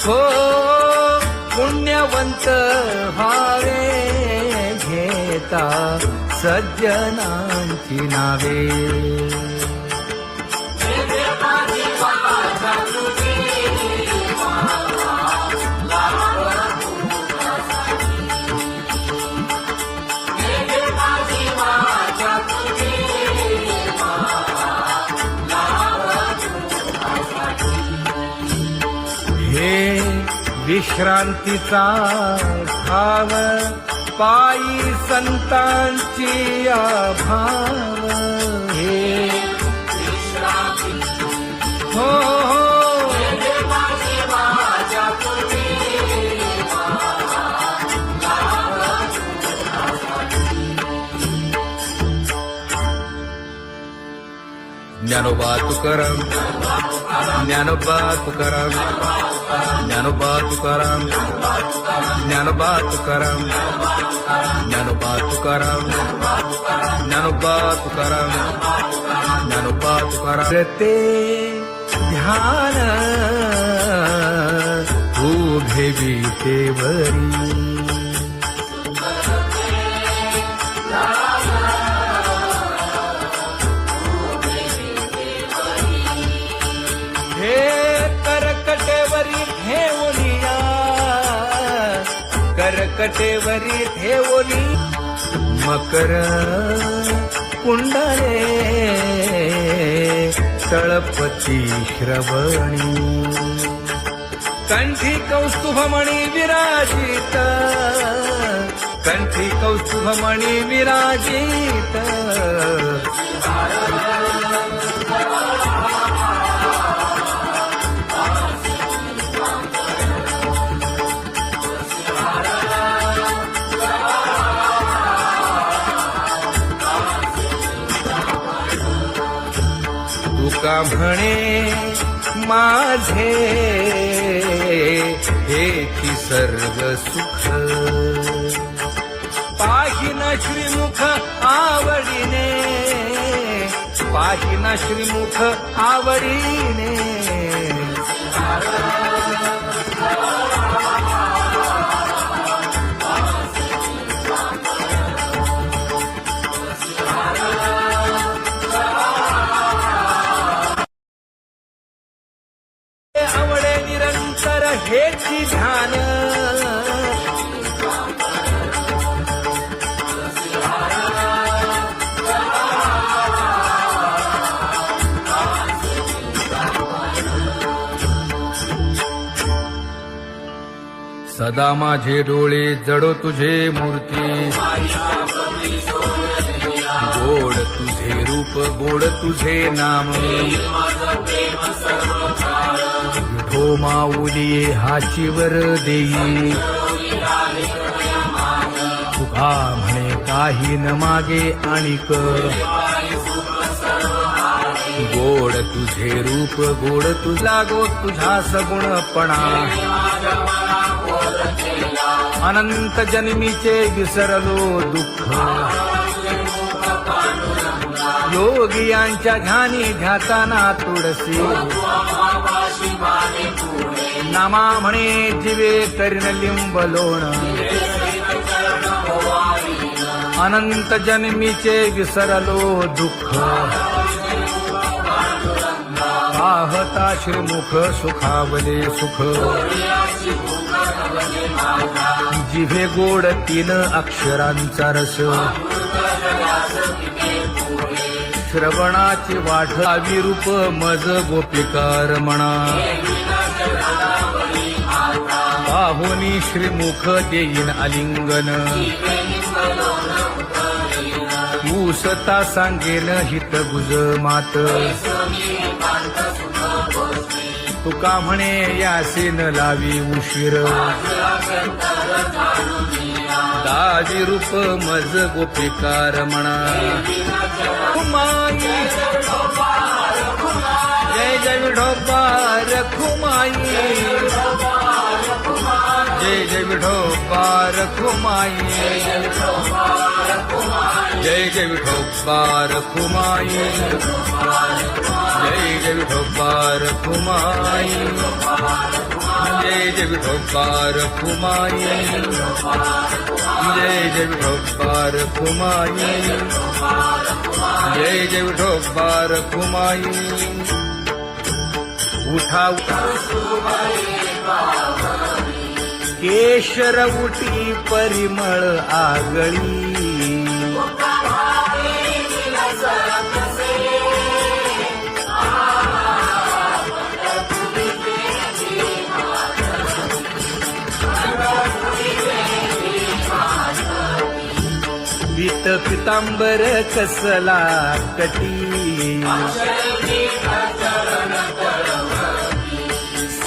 हो पुण्यवंत व्हावे घेता सज्जनांची नावे. हे विश्रांतीचा भाव पायी संतांची भाव. हे हो ज्ञानोबा तुकाराम, ज्ञानोबा तुकाराम, ज्ञानोबा तुकाराम, ज्ञानोबा तुकाराम, ज्ञानोबा तुकाराम, ज्ञानोबा तुकाराम, ज्ञानोबा तुकाराम. ते ध्यान उभे विटेवरी करकटेवरी ठेवली मकर कुंडले तळपती श्रवणी. कंठी कौस्तुभमणी विराजित, कंठी कौस्तुभमणी विराजित. तुका म्हणे माझे हेची सर्व सुख, पाहिना श्रीमुख आवडीने, पाहिना श्रीमुख आवडीने. आवडे निरंतर हेची ध्यान, सदा माझे डोळे जडो तुझे मूर्ती. गोड तुझे रूप, गोड तुझे नाम. विठो माऊली हाचीवर देई, तुका म्हणे काही न मागे आणिक. गोड तुझे रूप, गोड तुझा गो तुझा सगुणपणा. अनंत जन्मीचे विसरलो दुःख, योगियांच्या ध्यानी ध्याताना तुळसी. नामा म्हणे जीवे करीन लिंब लोण, अनंत जन्मीचे विसरलो दुःख. पाहता श्रीमुख सुखावले सुख, जिभे गोड तीन अक्षरांचा रस. श्रवणाची वाट विरूप मज गोपिकार म्हणा. पाहुनी श्रीमुख देईन आलिंगन, ऊसता सांगेन हित गुज मात. तुका म्हणे यासीन लावी उशीर, दाजी रूप मज गोपिकार म्हणा. खुमाई जय जय विठोबा रखुमाई, जय जय विठोबा रखुमाई जय जय विठोबा रखुमाई जय जय विठोबा रखुमाई जय जय विठोबा रखुमाई जय जय विठोबा रखुमाई जय जय विठोबा रखुमाई उठा केशर उटी परिमळ आगळी पीत पितांबर कसला कटी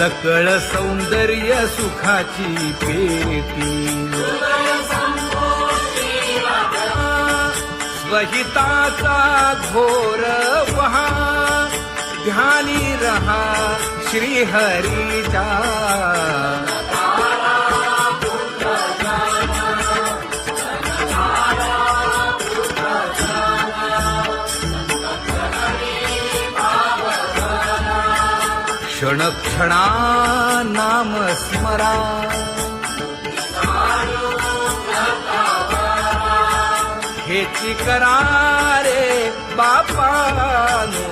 सकळ सौंदर्य सुखाची पेटी स्वहिताचा घोर वहा ध्यानी रहा श्रीहरीचा क्षण क्षणा नाम स्मरा हेची करा रे बापानो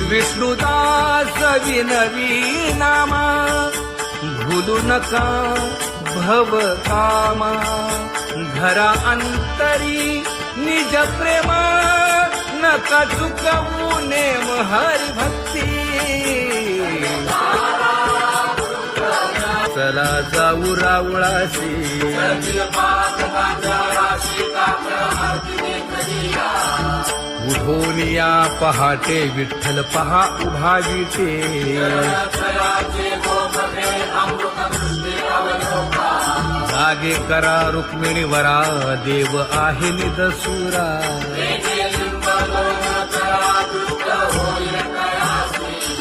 विष्णुदास विनवी नामा भूलू नका भव कामा घरा अंतरी निज प्रेम नका चुकवू नेम हरी भक्ती चला जाऊ रावळाशी उठून या पहाटे विठ्ठल पहा उभा विटे जागे करा रुक्मिणी वरा देव आहे निदसुरा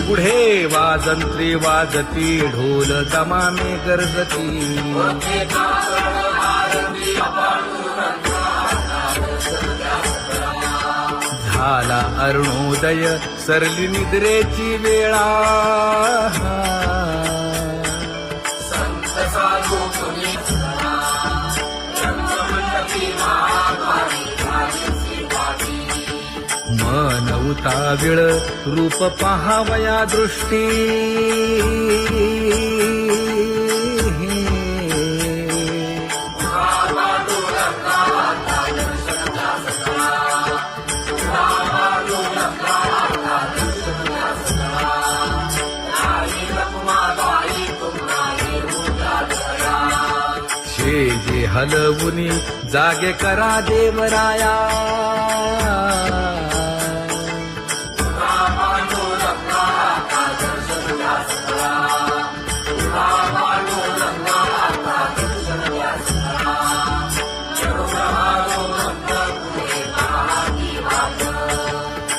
पुढे वाजंत्री वाजती ढोल दमाने गरजती झाला अरुणोदय सरली निद्रेची वेळा मन उताविळ रूप पहावया दृष्टी जे हलवुनी जागे करा देवराया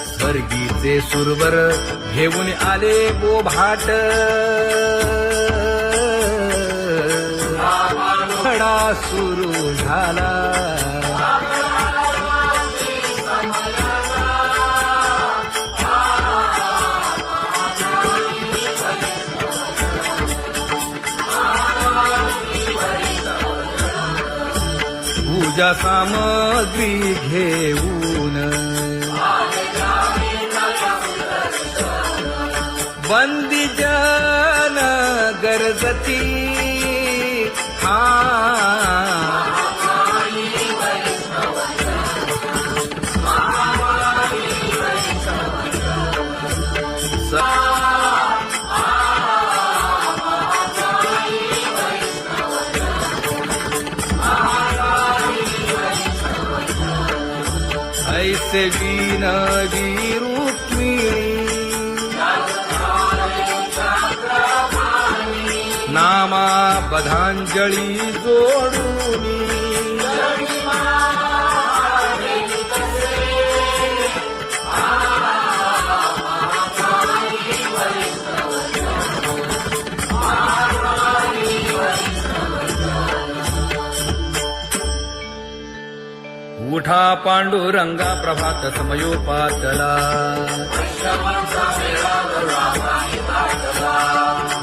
स्वर्गीचे सुरवर घेऊन आले बोभाट खडा सुरू झाला पूजा सामग्री घेऊन बंदी जन गरजती ऐसे विनवी रुक्मिणी नामा बधांजळी जोडूनी पांडुरंगा प्रभात समयोपातला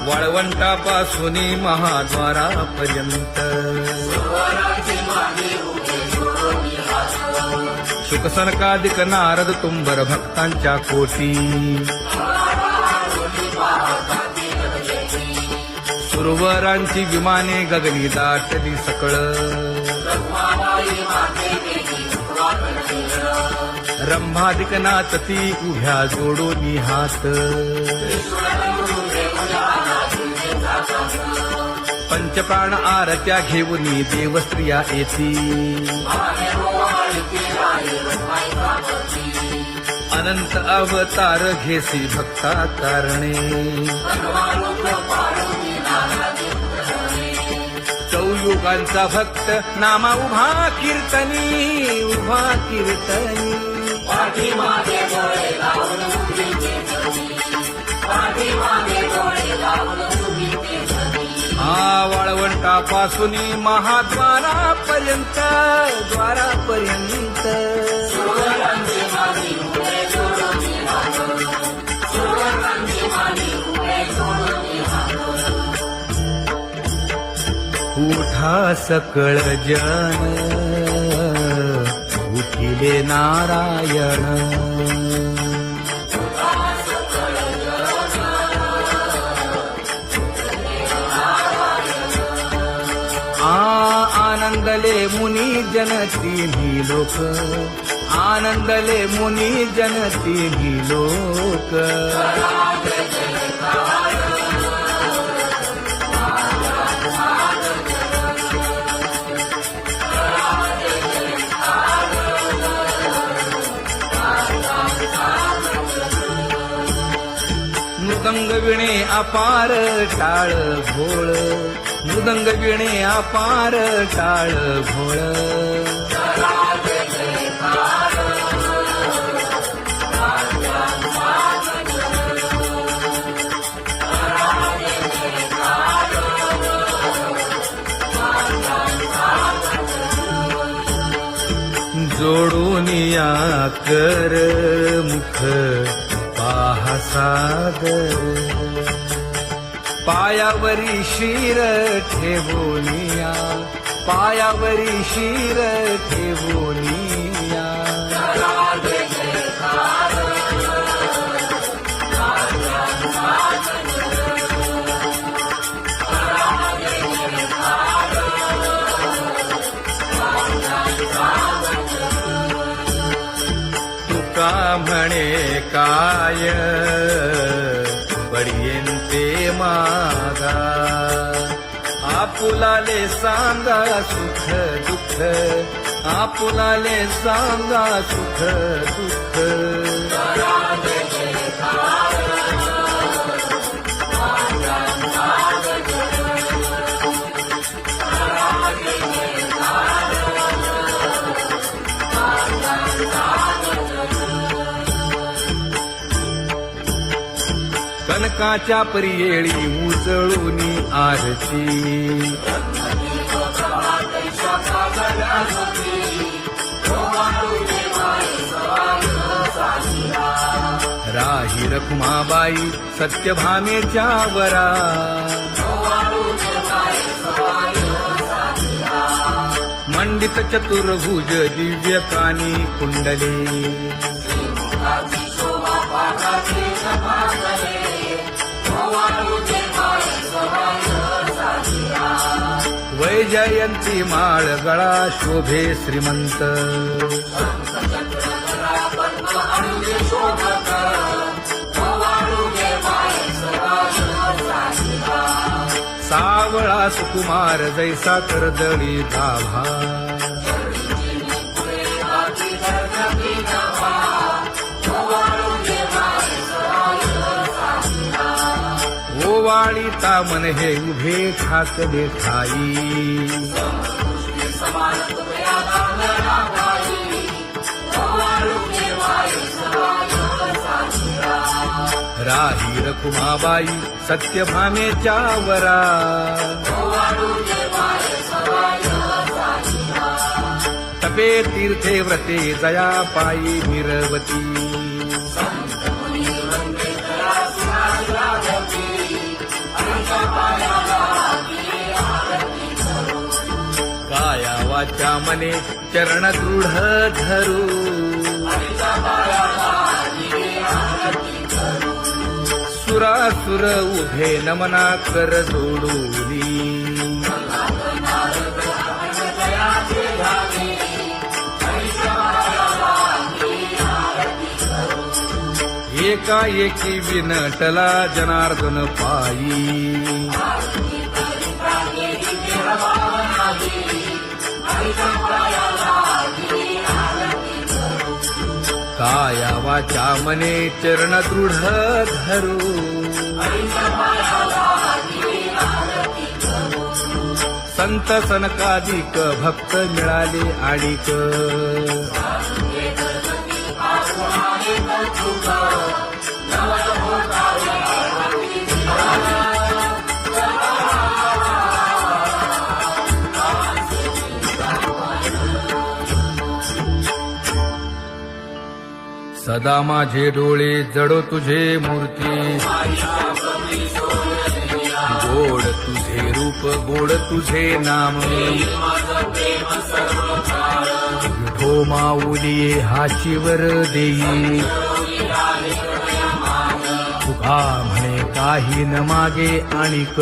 वाळवंटापासून महाद्वारापर्यंत शुकसनकादिक नारद तुंबर भक्तांच्या कोटी सुरवरांची विमाने गगनी दाटली सकळ रंभादिक नाचती उभ्या जोडोनी हात पंचप्राण आरत्या घेऊनी देवस्त्रिया येती अनंत अवतार घेसी भक्ता कारणे चौयुगांचा भक्त नामा उभा कीर्तनी वाळवंटापासून महाद्वारापर्यंत उठा सकळ जन उठिले नारायण आनंदले मुनी जन तिन्ही लोक आनंदले मुनी जन तिन्ही लोक मृदंग विणे अपार टाळ भोळ मृदंग विणे अपार टाळ भोळ जोडूनिया कर मुख पाहा सागर पायावरी शिर ठेवोनिया पायावरी शिर ठेवोनिया तुका म्हणे काय बडियेंते मागा आपुलाले सांगा सुख दुःख आपुलाले सांगा सुख दुःख कनकाच्या परियेळी उजळूनी आरती राही रखुमाबाई सत्यभामेच्या वरा मंडित चतुर्भुज दिव्य कानी कुंडले वैजयंती माळ गळा शोभे श्रीमंत सावळा सुकुमार जैसा करदळी गाभा ओवाळीता मन हे उभे ठाकले ठाई राही रखुमाबाई सत्यभामेच्या वरा जपे तीर्थे व्रते जया पायी मिरवती काया वाचा मने चरण दृढ धरू सुरासुर उभे नमना कर जोडूनी एकाएकी विनटला जनार्दन पायी काया वाचा मने चरण दृढ धरू संत सनकादिक भक्त मिळाले आणिक सदा माझे डोळे जडो तुझे मूर्ती गोड तुझे रूप गोड तुझे नाम विठो माऊली हाचीवर देई तुका म्हणे काही न मागे आणिक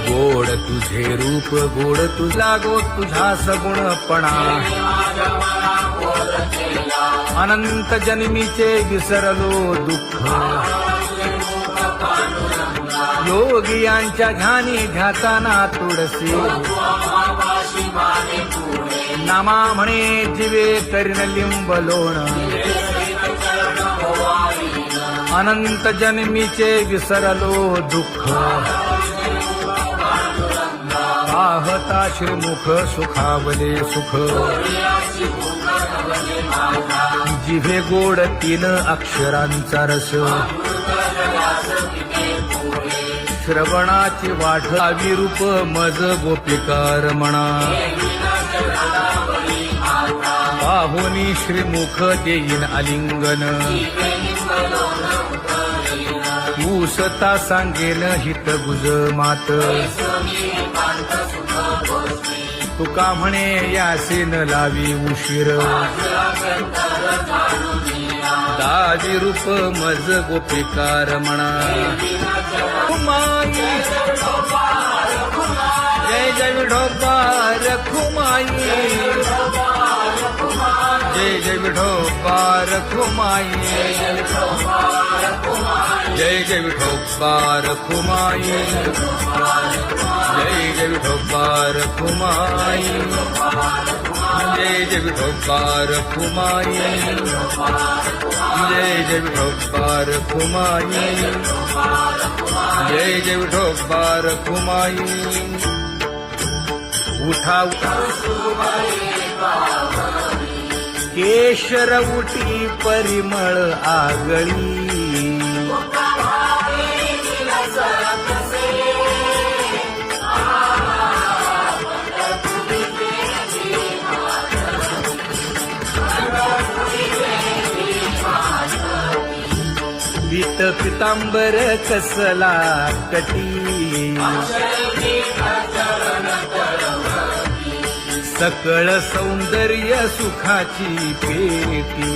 गोड तुझे रूप गोड तुझा गो तुझा सगुणपणा अनंत जन्मीचे विसरलो दुःख योगियांच्या ध्यानी ध्याताना तुळसी नामा म्हणे जीवे करीन लिंब लोण अनंत जन्मीचे विसरलो दुःख पाहता श्रीमुख सुखावले सुख जिभे गोड 3 अक्षरांचा रस श्रवणाची वाट अविरूप मज गोपिकार म्हणा पाहुनी श्रीमुख देईन आलिंगन ऊसता सांगेन हित गुज मात तुका म्हणे यासीन लावी उशीर दाजी रूप मज गोपिकार म्हणा जय जय विठोबा रखुमाई जय जय विठोबा रखुमाई जय जय विठोबा रखुमाई जय जय विठोबा रखुमाई जय जय विठोबा रखुमाई जय जय विठोबा रखुमाई जय जय विठोबा रखुमाई उठा केशर उटी परिमळ आगळी पीत पितांबर कसला कटी सकळ सौंदर्य सुखाची पेटी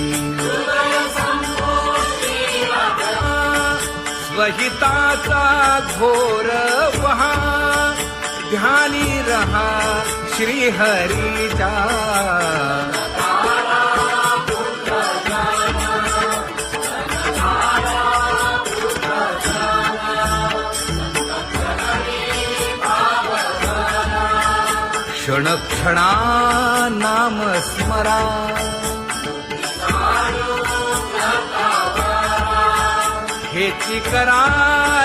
स्वहिताचा घोर वहा ध्यानी रहा श्रीहरीचा क्षण क्षणा नाम स्मरा हेची करा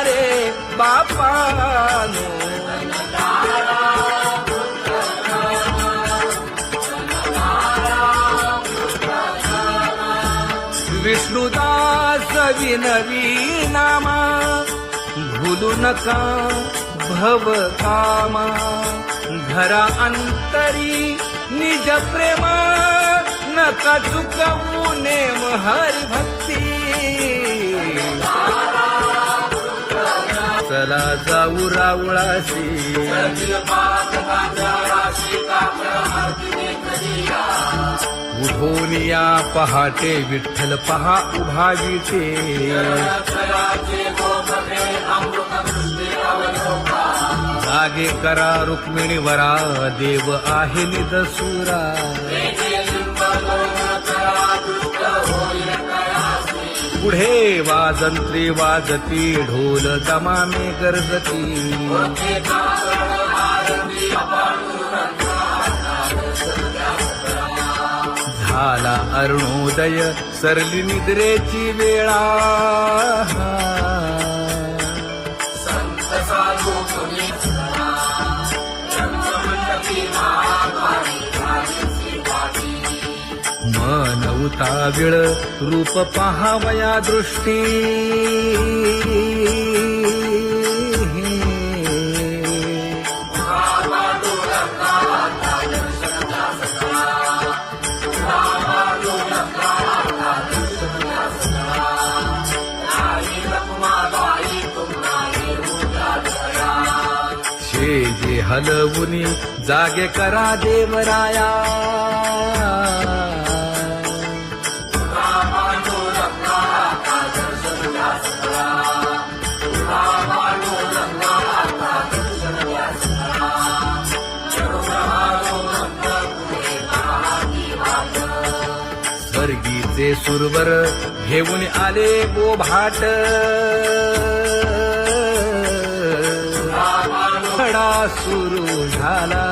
रे बापानो विष्णुदास विनवी नामा भूलू नका भव कामा धरा अंतरी निज प्रेम नका चुकवू नेम हरी भक्ती चला जाऊ रावळासी उठून या पहाटे विठ्ठल पहा उभा विटे जागे करा रुक्मिणी वरा देव आहे निदसुरा पुढे वाजंत्री वाजती ढोल दमामे गरजती झाला अरुणोदय सरली निद्रेची वेळा मन उताविळ रूप पहावया दृष्टी शेजे हलवुनी जागे करा देवराया स्वर्गीचे सुरवर घेऊन आले बोभाट खडा सुरू झाला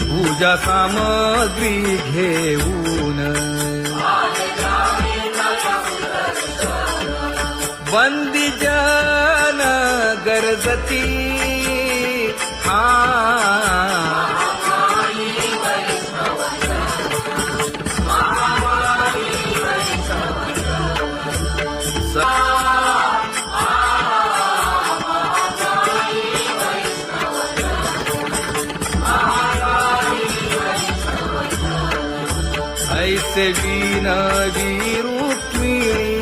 पूजा सामग्री घेऊन बंदी जन गरजती ऐसे विनवी रुक्मिणी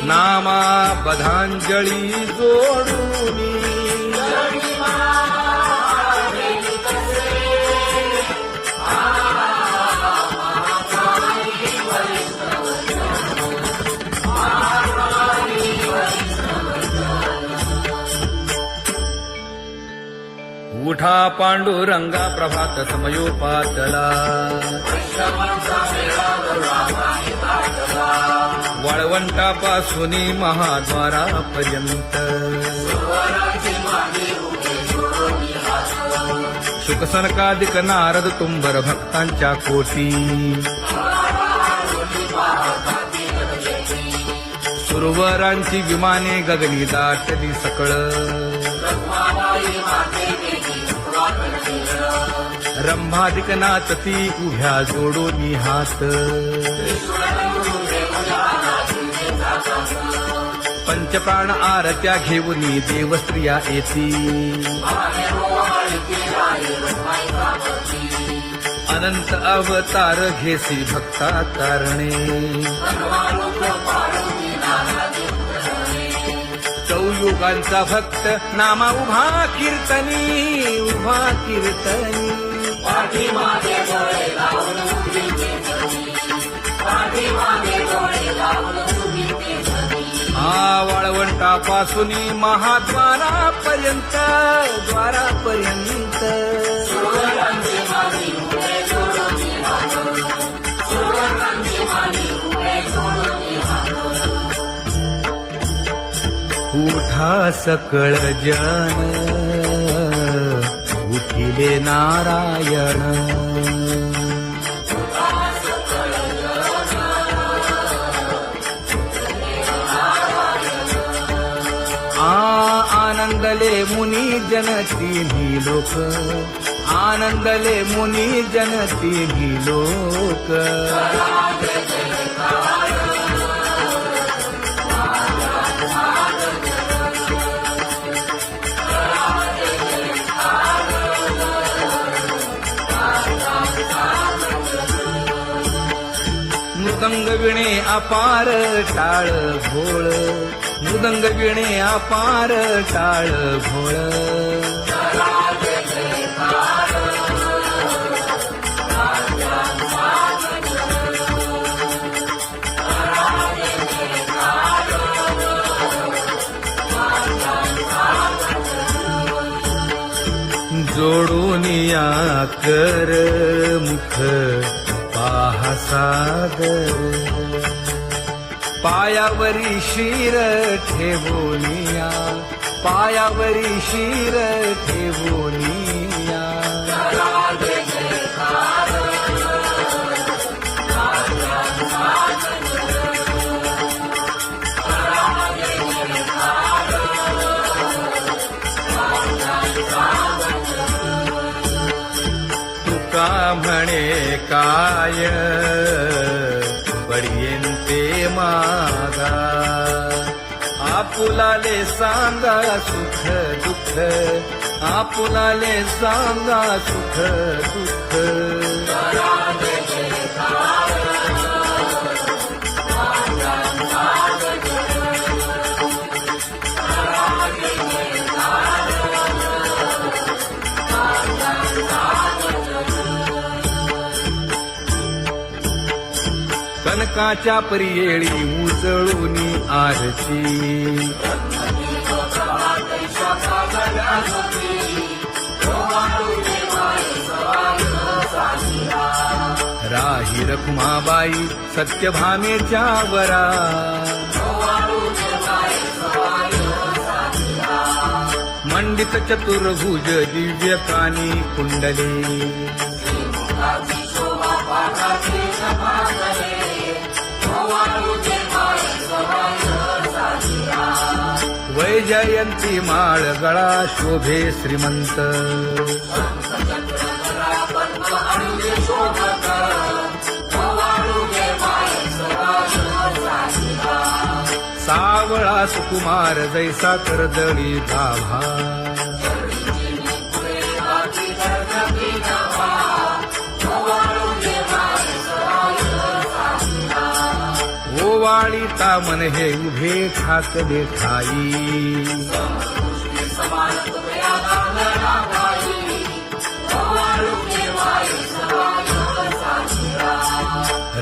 नामा बधांजळी जोडूनी उठा पांडुरंगा प्रभात समयोपातला वाळवंटापासून महाद्वारापर्यंत शुकसनकादिक नारद तुंबर भक्तांच्या कोटी सुरवरांची विमाने गगनी दाटली सकळ रंभादिक नाचती उभ्या जोडोनी हात पंचप्राण आरत्या घेऊनी देवस्त्रिया येती अनंत अवतार घेसी भक्ता कारणे चौयुगांचा भक्त नामा उभा कीर्तनी उभा कीर्तनी वाळवंटापासून महाद्वारापर्यंत द्वारापर्यंत उठा सकळ जन उठिले नारायण आनंदले मुनी जनती लोक आनंदले मुनी जनती लोक मृदंग विणे अपार टाळ भोळ मृदंग विणे अपार टाळ भोळ जोडूनिया कर मुख पाहा सादर पायावरी शिर ठेवोनिया पायावरी शिर ठेवोनिया तुका म्हणे काय पडियेंते मागा आपुलाले सांगा सुख दुःख आपुलाले सांगा सुख दुःख कनकाच्या परियेळी उजळूनी आरती राही रखुमाबाई सत्यभामेच्या वरा मंडित चतुर्भुज दिव्य कानी कुंडली वैजयंती माळ गळा शोभे श्रीमंत सावळा सुकुमार जैसा करदळी गाभा ओवाळीता मन हे उभे ठाकले ठाई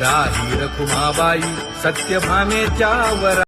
राही रखुमाबाई सत्यभामेच्या वरा